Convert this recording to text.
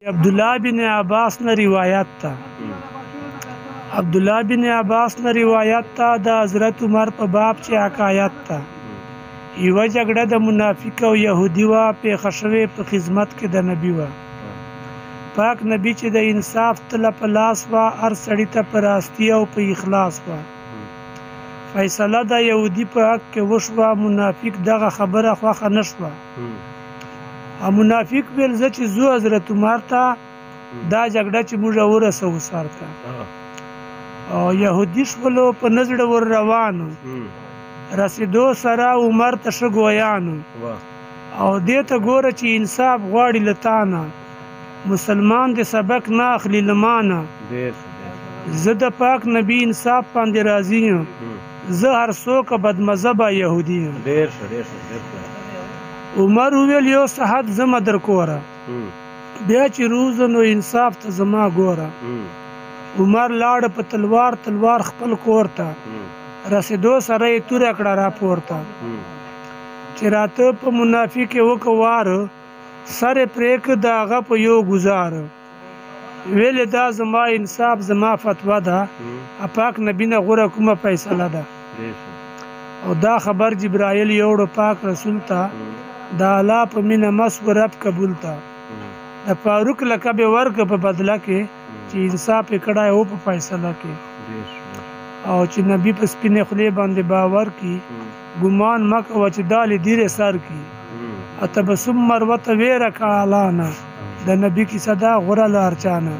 عبدالله بن عباس نه روایت تا عبدالله بن عباس نه روایت تا د حضرت عمر په باب چې حکایت تا یوه جګړه د منافق او یهودي وه پیښه شوې په خدمت کې د نبي وه پاک نبی چې د انصاف تله په لاس وه هر سړي ته په راستي او په اخلاص وه فیصله د یهودي په حق کې وشوه منافق دغه خبره خوښه نه شوه او منافق ویل زه چې زو حضرت عمر ته دا جګړه چې موږ ورسوو سر ته او یهودي شولو په نزړه ور روانو رسیدو سره عمر ته ښه ګویانو او دې ته ګوره چې انصاف غواړي له تانه مسلمان د سبق نه اخلي له مانه زه د پاک نبی انصاف باندې راضي یم زه هر څوک بدمذهبه یهودي یم عمر وویل یو صحت زما در کوره بیا چې روزه نو انصاف ته زما ګوره عمر لاړ په تلوار خپل کور ته رسیدو سره یې توره کړه راپورته چې راته په منافق یې وکه واره سر یې پرې کړه د هغه په یو ګزار ویلې دا زما انصاف زما فتوا ده پاک نبی نه غوره کومه فیصله ده او دا خبر جبرائیل یوړو پاک رسول ته د الله په مینه مسو رب قبول ته د فاروق لقب یې ورکړه په بدله کې چې انصاف یې کړی و په فیصله کې او چې نبی په سپینې خولې باندې باور کی ګمان مه کوه چې دا لیدیرې سر کی تبسم مروته ویره کالانه د نبی کیسه دا غوره له هر چا نه